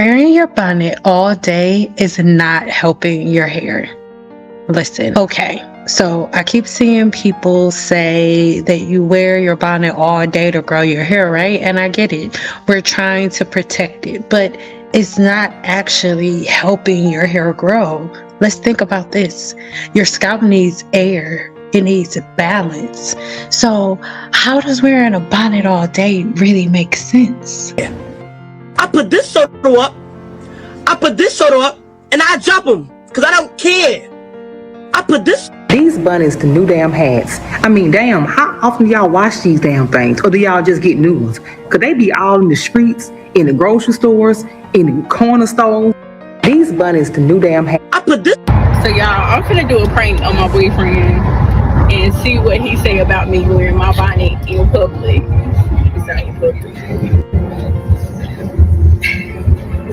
Wearing your bonnet all day is not helping your hair. Listen, okay, so I keep seeing people say that you wear your bonnet all day to grow your hair, right? And I get it. We're trying to protect it, but it's not actually helping your hair grow. Let's think about this. Your scalp needs air. It needs balance. So how does wearing a bonnet all day really make sense? I put this soda up, and I drop them, because I don't care. I put this. These bonnets, the new damn hats. I mean, damn, how often do y'all wash these damn things? Or do y'all just get new ones? Because they be all in the streets, in the grocery stores, in the corner stores. These bonnets, the new damn hats. I put this. So y'all, I'm finna do a prank on my boyfriend and see what he say about me wearing my bonnet in public. It's not in public.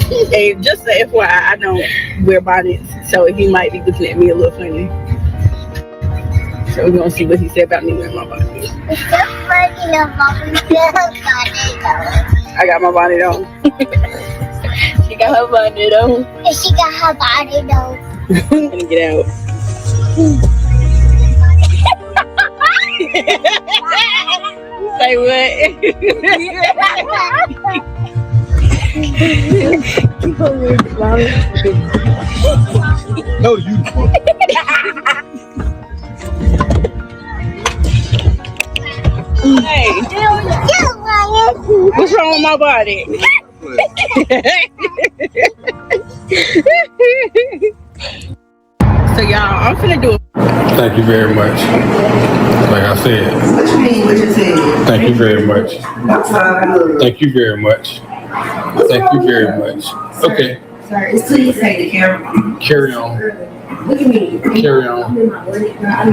And just so FYI, I don't wear bonnets, so he might be looking at me a little funny. So we're gonna see what he said about me wearing my bonnet. It's so funny I got my bonnet on. She got her bonnet on. And she got her bonnet on. I'm gonna get out. Say what? No, you. Hey, what's wrong with my body? So y'all, I'm finna do it. Thank you very much. Like I said. What you mean? What you said? Thank you very much. I'm sorry. Thank you very much. Thank you very much. Okay. Sorry, it's too easy to carry on. Carry on. What do you mean? Carry on.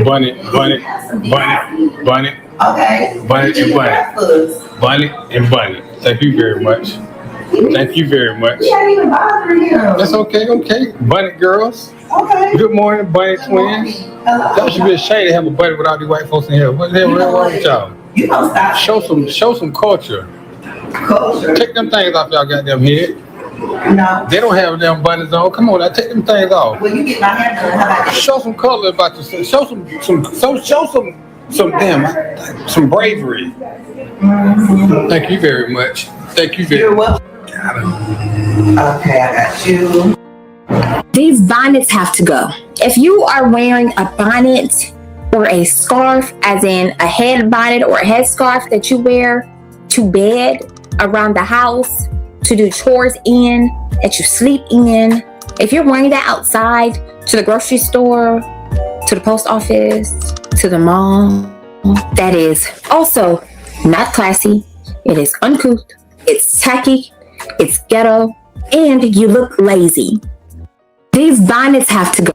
Bonnet, bonnet, bonnet, bonnet. Okay. Bonnet and bonnet. Bonnet and bonnet. Thank you very much. Thank you very much. We ain't even bothering him. That's okay, okay. Bonnet girls. Okay. Good morning, bonnet twins. Y'all should be ashamed to have a bonnet without these white folks in here. What the hell wrong with y'all? You don't stop. Show some culture. Culture. Take them things off y'all goddamn head. No. They don't have them bonnets on. Come on, now take them things off. Well, you get my hair done. How about that? Show some color about yourself. Show some bravery. Mm-hmm. Thank you very much. Thank you very You're much. welcome. Okay, I got you. These bonnets have to go. If you are wearing a bonnet or a scarf, as in a head bonnet or a headscarf that you wear to bed, around the house, to do chores in, that you sleep in, if you're wearing that outside, to the grocery store, to the post office, to the mall, that is also not classy. It is uncouth. It's tacky. It's ghetto. And you look lazy. These bonnets have to go.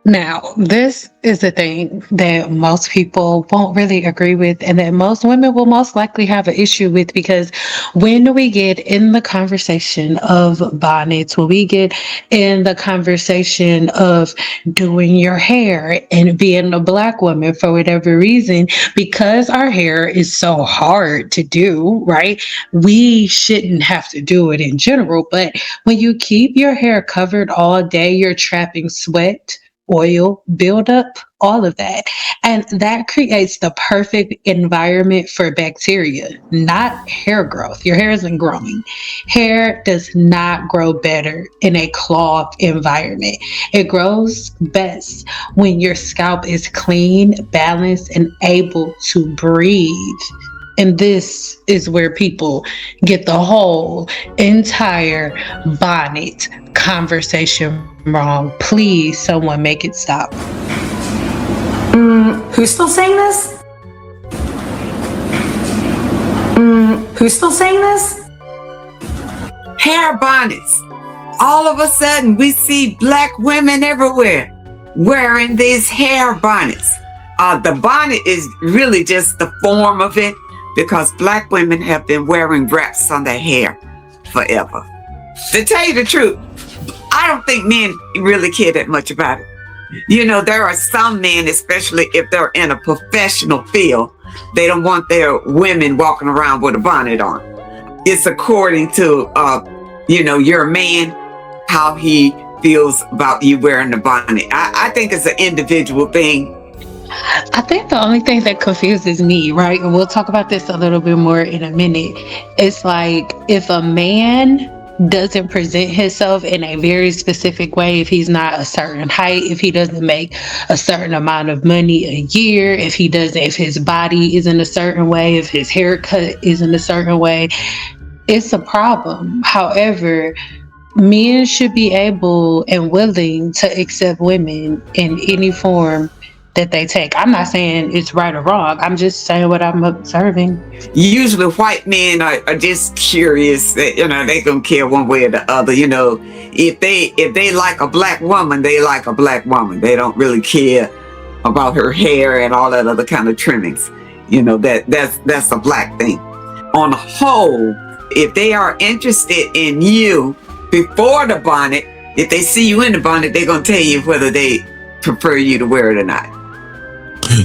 Now, this is the thing that most people won't really agree with, and that most women will most likely have an issue with, because when we get in the conversation of bonnets, when we get in the conversation of doing your hair and being a Black woman for whatever reason, because our hair is so hard to do, right? We shouldn't have to do it in general, but when you keep your hair covered all day, you're trapping sweat, oil buildup, all of that. And that creates the perfect environment for bacteria, not hair growth. Your hair isn't growing. Hair does not grow better in a clogged environment. It grows best when your scalp is clean, balanced, and able to breathe. And this is where people get the whole entire bonnet conversation wrong. Please, someone make it stop. Who's still saying this? Who's still saying this? Hair bonnets. All of a sudden, we see Black women everywhere wearing these hair bonnets. The bonnet is really just the form of it, because Black women have been wearing wraps on their hair forever. To tell you the truth, I don't think men really care that much about it. You know, there are some men, especially if they're in a professional field, they don't want their women walking around with a bonnet on. it's according to, your man, how he feels about you wearing the bonnet. I think it's an individual thing. I think the only thing that confuses me, right, and we'll talk about this a little bit more in a minute, it's like if a man doesn't present himself in a very specific way, if he's not a certain height, if he doesn't make a certain amount of money a year, if his body isn't a certain way, if his haircut isn't a certain way, it's a problem. However, men should be able and willing to accept women in any form that they take. I'm not saying it's right or wrong. I'm just saying what I'm observing. Usually white men are just curious that, they don't care one way or the other. If they like a black woman, they like a black woman. They don't really care about her hair and all that other kind of trimmings. That's a black thing. On the whole, if they are interested in you before the bonnet, if they see you in the bonnet, they're going to tell you whether they prefer you to wear it or not.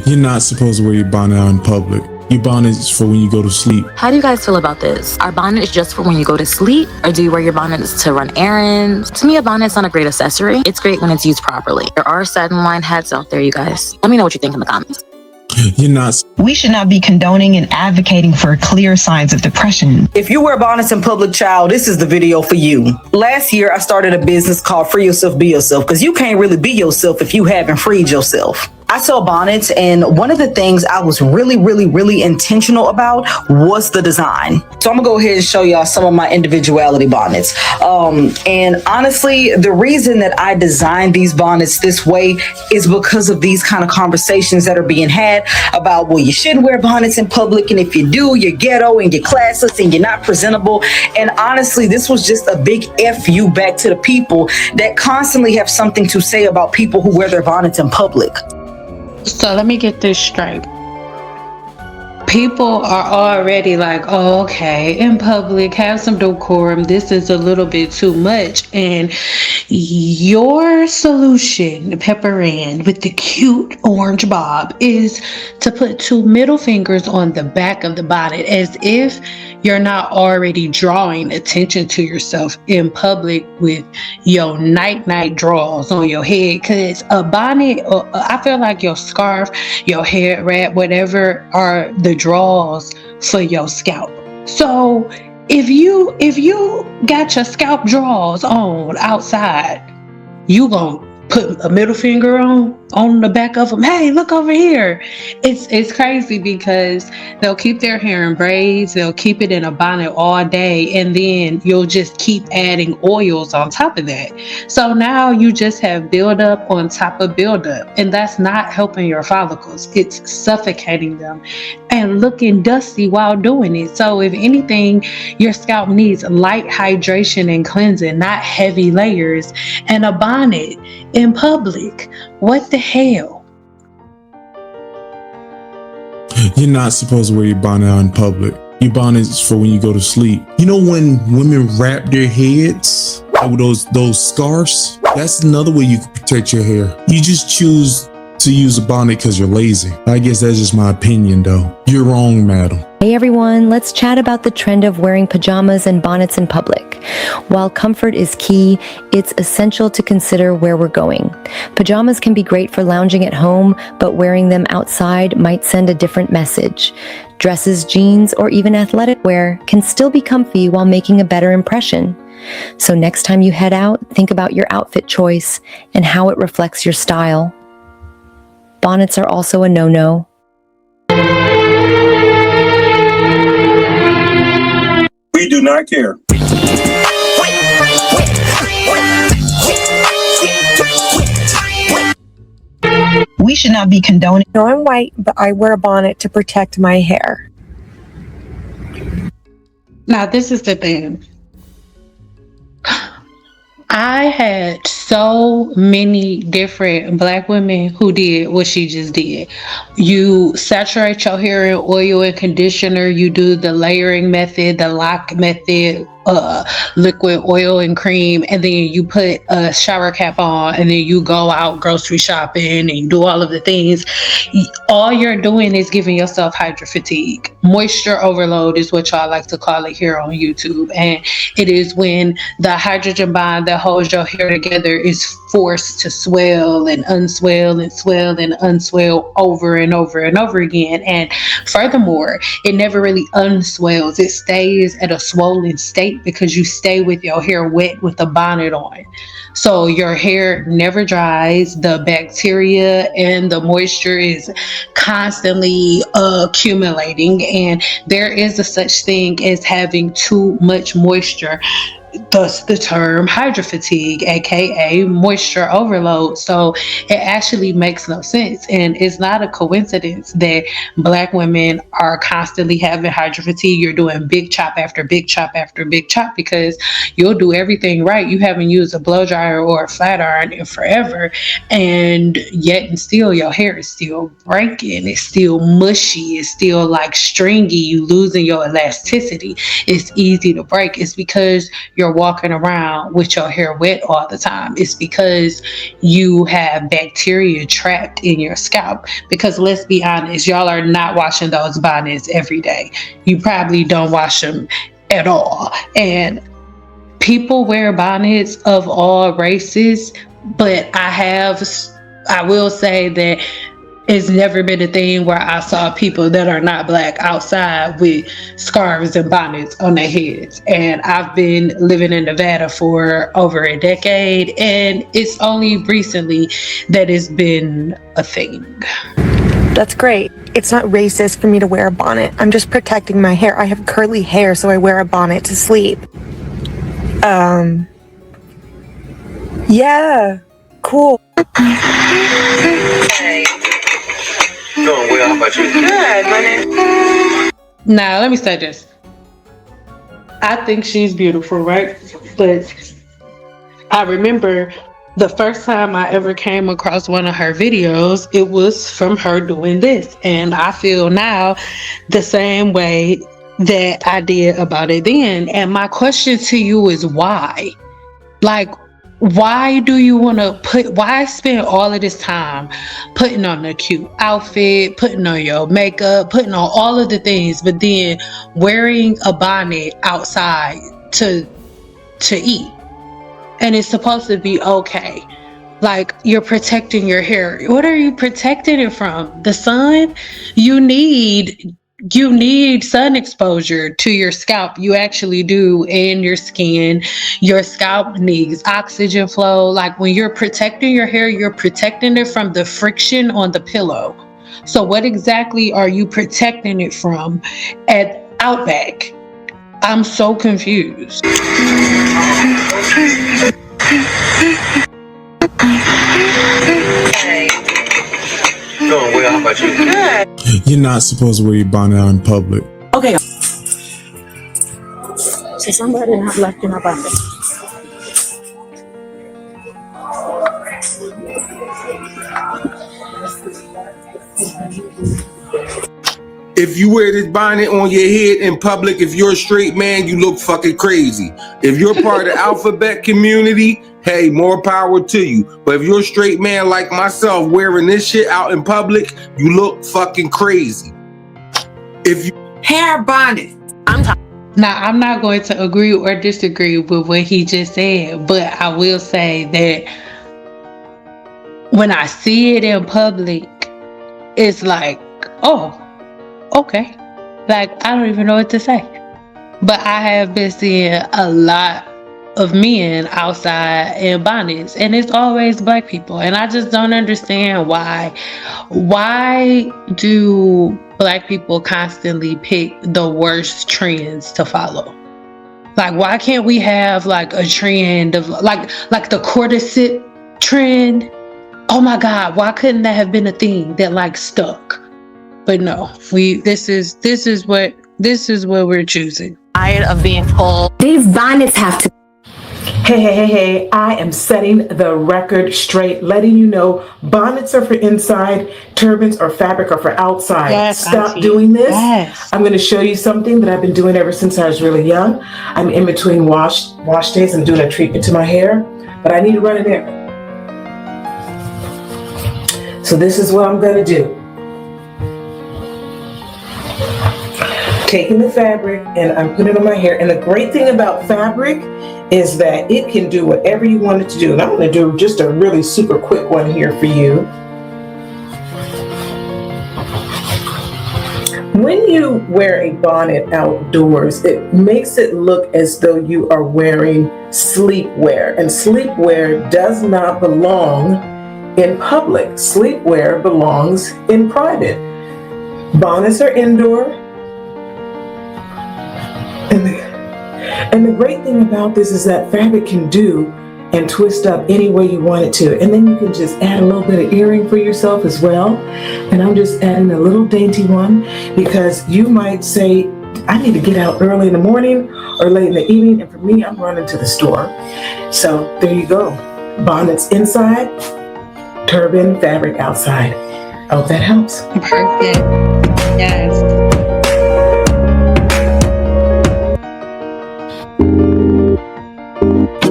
You're not supposed to wear your bonnet out in public. Your bonnet is for when you go to sleep. How do you guys feel about this? Are bonnets just for when you go to sleep? Or do you wear your bonnets to run errands? To me, a bonnet's not a great accessory. It's great when it's used properly. There are satin lined hats out there, you guys. Let me know what you think in the comments. You're not. We should not be condoning and advocating for clear signs of depression. If you wear bonnets in public, child, this is the video for you. Last year, I started a business called Free Yourself, Be Yourself, because you can't really be yourself if you haven't freed yourself. I sell bonnets, and one of the things I was really intentional about was the design. So I'm gonna go ahead and show y'all some of my individuality bonnets. And honestly, the reason that I designed these bonnets this way is because of these kind of conversations that are being had about, well, you shouldn't wear bonnets in public, and if you do, you're ghetto and you're classless and you're not presentable. And honestly, this was just a big F you back to the people that constantly have something to say about people who wear their bonnets in public. So let me get this straight. People are already like, oh, okay, in public, have some decorum. This is a little bit too much. And your solution, Pepper Ann, with the cute orange bob, is to put two middle fingers on the back of the bonnet, as if you're not already drawing attention to yourself in public with your night draws on your head. Because a bonnet, I feel like your scarf, your head wrap, whatever, are the draws for your scalp. So if you got your scalp draws on outside, you gonna put a middle finger on the back of them. Hey, look over here. It's crazy because they'll keep their hair in braids, they'll keep it in a bonnet all day, and then you'll just keep adding oils on top of that. So now you just have buildup on top of buildup, and that's not helping your follicles. It's suffocating them and looking dusty while doing it. So if anything, your scalp needs light hydration and cleansing, not heavy layers. And a bonnet in public, what the hell? You're not supposed to wear your bonnet out in public. Your bonnet is for when you go to sleep. You know when women wrap their heads with those scarves? That's another way you can protect your hair. You just choose to use a bonnet because you're lazy. I guess that's just my opinion though. You're wrong, madam. Hey everyone, let's chat about the trend of wearing pajamas and bonnets in public. While comfort is key, it's essential to consider where we're going. Pajamas can be great for lounging at home, but wearing them outside might send a different message. Dresses, jeans, or even athletic wear can still be comfy while making a better impression. So next time you head out, think about your outfit choice and how it reflects your style. Bonnets are also a no-no. We do not care. We should not be condoning. No, I'm white, but I wear a bonnet to protect my hair. Now, this is the thing. I had so many different Black women who did what she just did. You saturate your hair in oil and conditioner. You do the layering method, the lock method, liquid oil and cream, and then you put a shower cap on, and then you go out grocery shopping and you do all of the things, all you're doing is giving yourself hydro fatigue. Moisture overload is what y'all like to call it here on YouTube. And it is when the hydrogen bond that holds your hair together is forced to swell and unswell and swell and unswell over and over and over again. And furthermore, it never really unswells. It stays at a swollen state because you stay with your hair wet with a bonnet on. So your hair never dries. The bacteria and the moisture is constantly accumulating, and there is a such thing as having too much moisture, thus the term hydro fatigue, aka moisture overload. So it actually makes no sense, and it's not a coincidence that Black women are constantly having hydro fatigue. You're doing big chop after big chop after big chop because you'll do everything right. You haven't used a blow dryer or a flat iron in forever, and yet and still your hair is still breaking. It's still mushy. It's still like stringy. You losing your elasticity. It's easy to break. It's because you're walking around with your hair wet all the time. It's because you have bacteria trapped in your scalp. Because let's be honest, y'all are not washing those bonnets every day. You probably don't wash them at all. And people wear bonnets of all races, but I will say that it's never been a thing where I saw people that are not Black outside with scarves and bonnets on their heads. And I've been living in Nevada for over a decade, and it's only recently that it's been a thing. That's great. It's not racist for me to wear a bonnet. I'm just protecting my hair. I have curly hair, so I wear a bonnet to sleep. Yeah, cool. Doing well, how about you? Good, money. Now, let me say this. I think she's beautiful, right? But I remember the first time I ever came across one of her videos, it was from her doing this. And I feel now the same way that I did about it then. And my question to you is why? Like, why do you want to why spend all of this time putting on a cute outfit, putting on your makeup, putting on all of the things, but then wearing a bonnet outside to eat? And it's supposed to be okay. Like, you're protecting your hair. What are you protecting it from? The sun? You need sun exposure to your scalp. You actually do, and your skin. Your scalp needs oxygen flow. Like, when you're protecting your hair, you're protecting it from the friction on the pillow. So what exactly are you protecting it from at Outback? I'm so confused. Doing well, how about you? Good. You're not supposed to wear your bonnet out in public. Okay. So somebody not left in my bonnet. If you wear this bonnet on your head in public, if you're a straight man, you look fucking crazy. If you're part of the alphabet community, hey, more power to you. But if you're a straight man like myself wearing this shit out in public, you look fucking crazy. If you hair bonnet, Now, I'm not going to agree or disagree with what he just said, but I will say that when I see it in public, it's like, oh, okay. Like, I don't even know what to say. But I have been seeing a lot of men outside in bonnets, and it's always Black people. And I just don't understand why. Why do Black people constantly pick the worst trends to follow? Like, why can't we have like a trend of like the corset trend? Oh my God, why couldn't that have been a thing that like stuck? But no, this is what we're choosing. Tired of being told these bonnets have to Hey, I am setting the record straight, letting you know bonnets are for inside, turbans or fabric are for outside. Yes, Stop Auntie. doing this. Yes. I'm going to show you something that I've been doing ever since I was really young. I'm in between wash days and doing a treatment to my hair, but I need to run an errand. So this is what I'm going to do. Taking the fabric and I'm putting it on my hair. And the great thing about fabric is that it can do whatever you want it to do. And I'm going to do just a really super quick one here for you. When you wear a bonnet outdoors, it makes it look as though you are wearing sleepwear. And sleepwear does not belong in public. Sleepwear belongs in private. Bonnets are indoor. And the great thing about this is that fabric can do and twist up any way you want it to. And then you can just add a little bit of earring for yourself as well. And I'm just adding a little dainty one because you might say, I need to get out early in the morning or late in the evening. And for me, I'm running to the store. So there you go. Bonnets inside, turban fabric outside. I hope that helps. Perfect. Yes.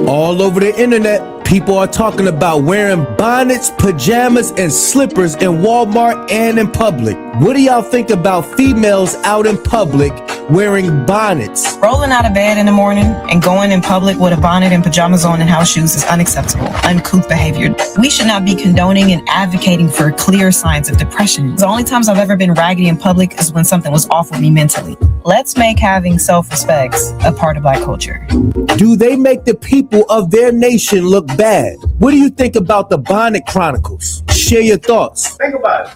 All over the internet, people are talking about wearing bonnets, pajamas, and slippers in Walmart and in public. What do y'all think about females out in public wearing bonnets? Rolling out of bed in the morning and going in public with a bonnet and pajamas on and house shoes is unacceptable, uncouth behavior. We should not be condoning and advocating for clear signs of depression. The only times I've ever been raggedy in public is when something was off with me mentally. Let's make having self-respect a part of Black culture. Do they make the people of their nation look bad? What do you think about the Bonnet Chronicles? Share your thoughts. Think about it.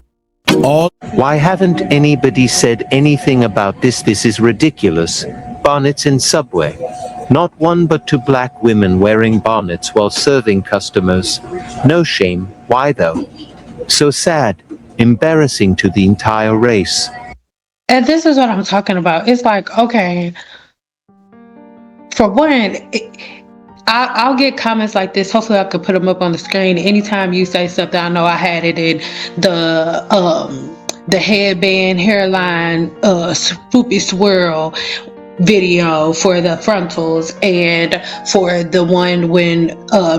Why haven't anybody said anything about this? This is ridiculous. Bonnets in Subway. Not one but two Black women wearing bonnets while serving customers. No shame. Why though? So sad. Embarrassing to the entire race. And this is what I'm talking about. It's like, okay, for one, I'll get comments like this. Hopefully I could put them up on the screen. Anytime you say something, I know I had it in the headband, hairline, swoopy swirl video for the frontals and for the one when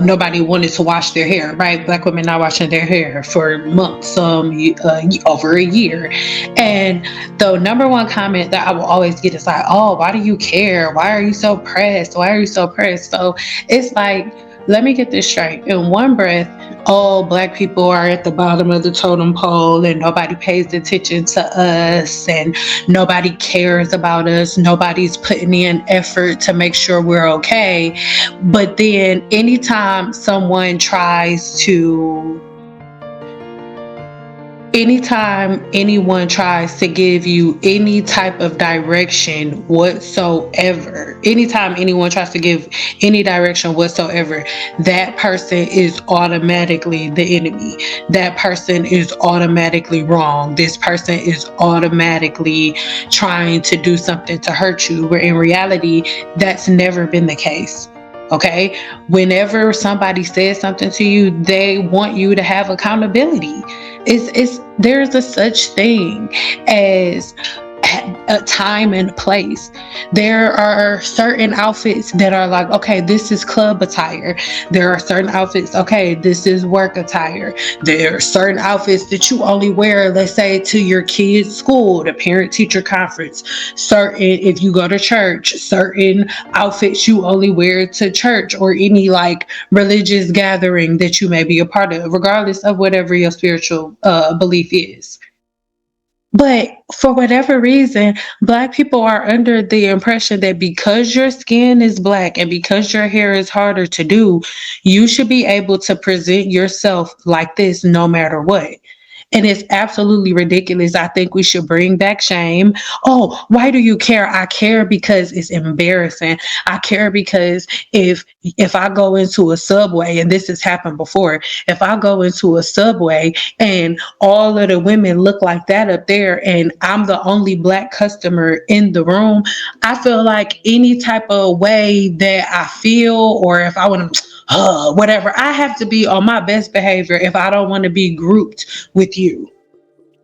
nobody wanted to wash their hair, right? Black women not washing their hair for months, over a year. And the number one comment that I will always get is like, oh, why do you care? Why are you so pressed? Why are you so pressed? So it's like, let me get this straight. In one breath, all Black people are at the bottom of the totem pole and nobody pays attention to us and nobody cares about us. Nobody's putting in effort to make sure we're okay. But then anytime anyone tries to give you any type of direction whatsoever, anytime anyone tries to give any direction whatsoever, that person is automatically the enemy. That person is automatically wrong. This person is automatically trying to do something to hurt you, where in reality, that's never been the case. Okay? Whenever somebody says something to you, they want you to have accountability. There's a such thing as a time and place. There are certain outfits that are like, okay, this is club attire. There are certain outfits, okay, this is work attire. There are certain outfits that you only wear, let's say, to your kids' school, the parent-teacher conference. Certain, if you go to church, certain outfits you only wear to church or any like religious gathering that you may be a part of, regardless of whatever your spiritual belief is. But for whatever reason, Black people are under the impression that because your skin is Black and because your hair is harder to do, you should be able to present yourself like this no matter what. And it's absolutely ridiculous. I think we should bring back shame. Oh, why do you care? I care because it's embarrassing. I care because if I go into a Subway, and this has happened before, if I go into a Subway and all of the women look like that up there and I'm the only Black customer in the room, I feel like any type of way that I feel, or if I want to whatever, I have to be on my best behavior if I don't want to be grouped with you.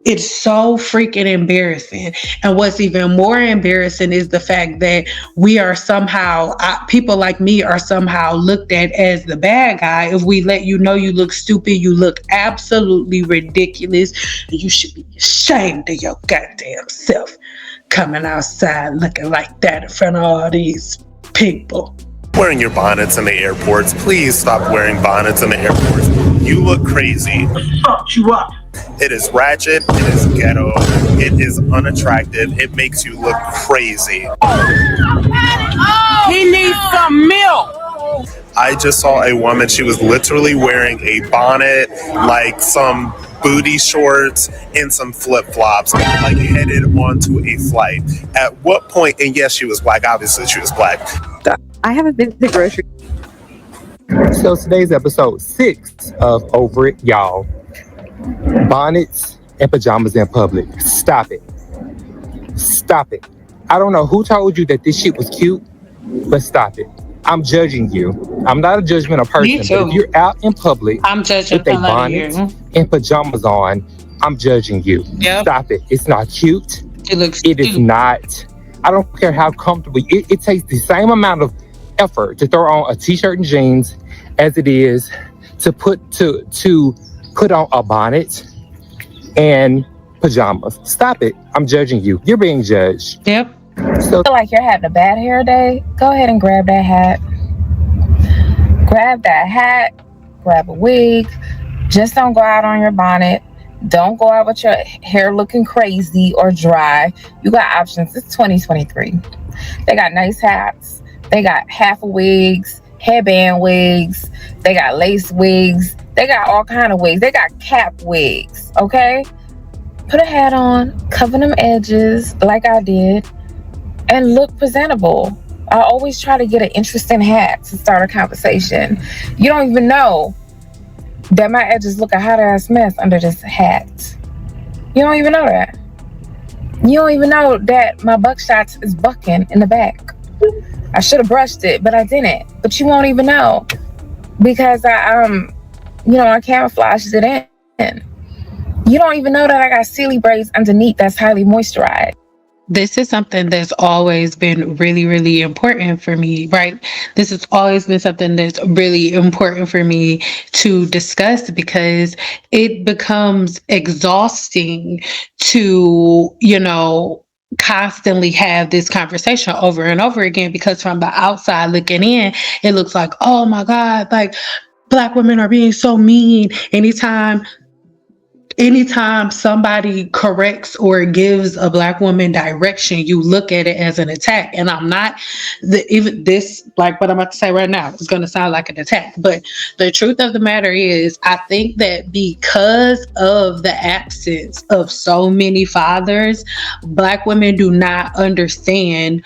It's so freaking embarrassing. And what's even more embarrassing is the fact that we are somehow, people like me are somehow looked at as the bad guy if we let you know you look stupid, you look absolutely ridiculous, and you should be ashamed of your goddamn self coming outside looking like that in front of all these people. Wearing your bonnets in the airports. Please stop wearing bonnets in the airports. You look crazy. Fucked you up. It is ratchet. It is ghetto. It is unattractive. It makes you look crazy. He needs some milk. I just saw a woman. She was literally wearing a bonnet, like some booty shorts and some flip-flops, like headed onto a flight. At what point, and yes, she was Black. Obviously, she was Black. I haven't been to the grocery. So today's episode 6 of Over It, y'all. Bonnets and pajamas in public. Stop it. Stop it. I don't know who told you that this shit was cute, but stop it. I'm judging you. I'm not a judgmental person, but if you're out in public I'm judging with a bonnet and pajamas on, I'm judging you. Yep. Stop it. It's not cute. It is not. I don't care how comfortable. It takes the same amount of effort to throw on a t-shirt and jeans as it is to put on a bonnet and pajamas. Stop it. I'm judging you. You're being judged. Yep. So feel like you're having a bad hair day, go ahead and grab that hat. Grab that hat, grab a wig. Just don't go out on your bonnet. Don't go out with your hair looking crazy or dry. You got options. It's 2023. They got nice hats. They got half wigs, headband wigs. They got lace wigs. They got all kind of wigs. They got cap wigs, okay? Put a hat on, cover them edges like I did, and look presentable. I always try to get an interesting hat to start a conversation. You don't even know that my edges look a hot ass mess under this hat. You don't even know that. You don't even know that my buckshots is bucking in the back. I should have brushed it, but I didn't. But you won't even know because I camouflaged it in. You don't even know that I got silly braids underneath that's highly moisturized. This is something that's always been really, really important for me, right? This has always been something that's really important for me to discuss because it becomes exhausting to, constantly have this conversation over and over again because from the outside looking in, it looks like, oh my God, like Black women are being so mean. Anytime somebody corrects or gives a Black woman direction, you look at it as an attack. And I'm not like what I'm about to say right now is going to sound like an attack. But the truth of the matter is, I think that because of the absence of so many fathers, Black women do not understand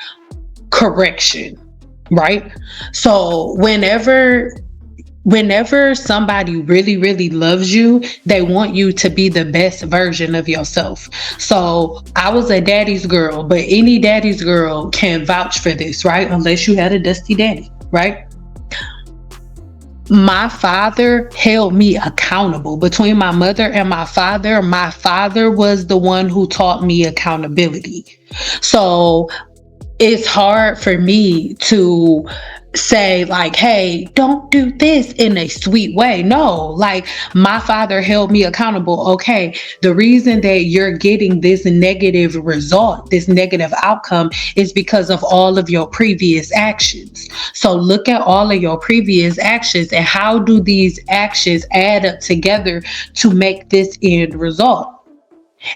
correction, right? So whenever somebody really, really loves you, they want you to be the best version of yourself. So I was a daddy's girl, but any daddy's girl can vouch for this, right? Unless you had a dusty daddy, right? My father held me accountable. Between my mother and my father was the one who taught me accountability. So it's hard for me to say like, hey, don't do this in a sweet way. No, like my father held me accountable. Okay, the reason that you're getting this negative result, this negative outcome is because of all of your previous actions. So look at all of your previous actions and how do these actions add up together to make this end result?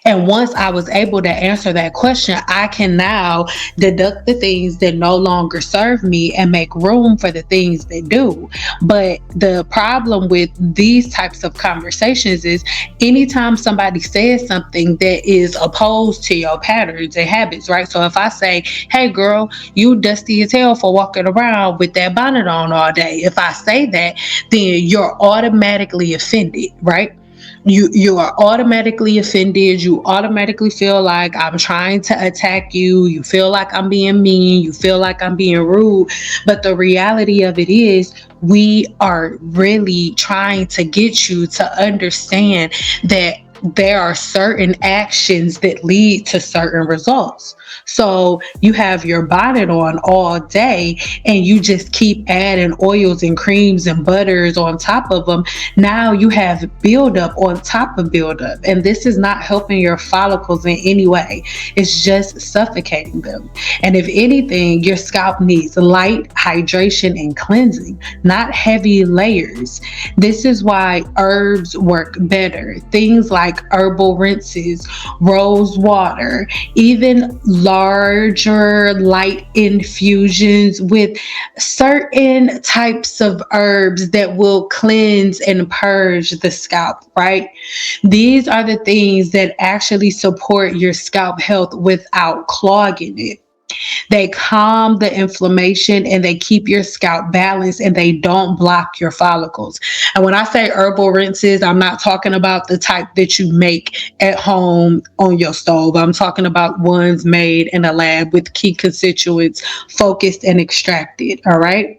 And once I was able to answer that question, I can now deduct the things that no longer serve me and make room for the things that do. But the problem with these types of conversations is anytime somebody says something that is opposed to your patterns and habits, right? So if I say, hey girl, you dusty as hell for walking around with that bonnet on all day. If I say that, then you're automatically offended, right? You are automatically offended. You automatically feel like I'm trying to attack you. You feel like I'm being mean. You feel like I'm being rude. But the reality of it is, we are really trying to get you to understand that there are certain actions that lead to certain results. So you have your bonnet on all day and you just keep adding oils and creams and butters on top of them. Now you have buildup on top of buildup. And this is not helping your follicles in any way. It's just suffocating them. And if anything, your scalp needs light, hydration, and cleansing, not heavy layers. This is why herbs work better. Things like herbal rinses, rose water, even larger light infusions with certain types of herbs that will cleanse and purge the scalp, right? These are the things that actually support your scalp health without clogging it. They calm the inflammation and they keep your scalp balanced and they don't block your follicles. And when I say herbal rinses, I'm not talking about the type that you make at home on your stove. I'm talking about ones made in a lab with key constituents focused and extracted. All right.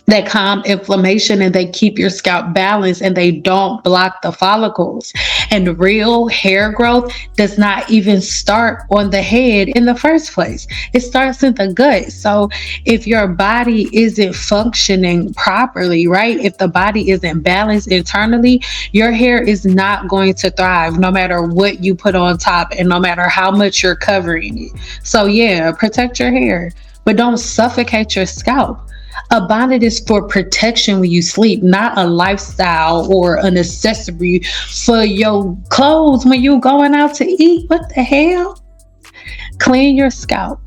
They calm inflammation and they keep your scalp balanced and they don't block the follicles. And real hair growth does not even start on the head in the first place. It starts in the gut. So if your body isn't functioning properly, right? If the body isn't balanced internally, your hair is not going to thrive no matter what you put on top and no matter how much you're covering it. So yeah, protect your hair, but don't suffocate your scalp. A bonnet is for protection when you sleep, not a lifestyle or an accessory for your clothes when you're going out to eat. What the hell? Clean your scalp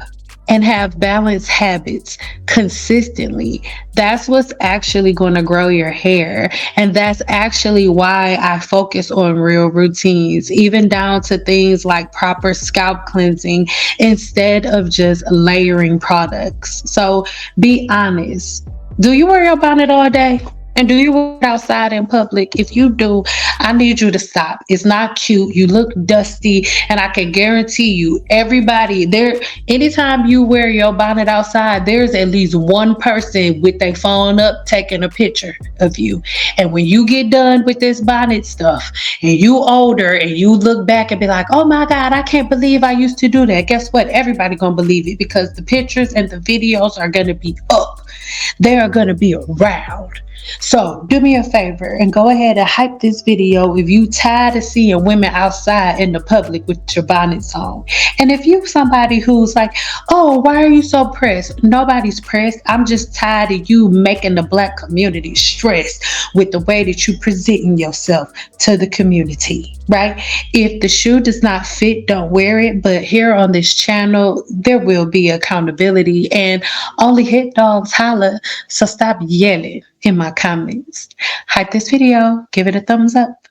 and have balanced habits consistently. That's what's actually going to grow your hair. And that's actually why I focus on real routines, even down to things like proper scalp cleansing instead of just layering products. So be honest. Do you wear your bonnet all day? And do you wear it outside in public? If you do, I need you to stop. It's not cute. You look dusty. And I can guarantee you, everybody there, anytime you wear your bonnet outside, there's at least one person with their phone up taking a picture of you. And when you get done with this bonnet stuff and you older and you look back and be like, oh my God, I can't believe I used to do that. Guess what? Everybody gonna believe it because the pictures and the videos are gonna be up. They are gonna be around. So do me a favor and go ahead and hype this video if you tired of seeing women outside in the public with your bonnets on. And if you somebody who's like, oh, why are you so pressed? Nobody's pressed. I'm just tired of you making the Black community stressed with the way that you presenting yourself to the community, right? If the shoe does not fit, don't wear it. But here on this channel, there will be accountability and only hit dogs holler. So stop yelling in my comments. Hype this video, give it a thumbs up.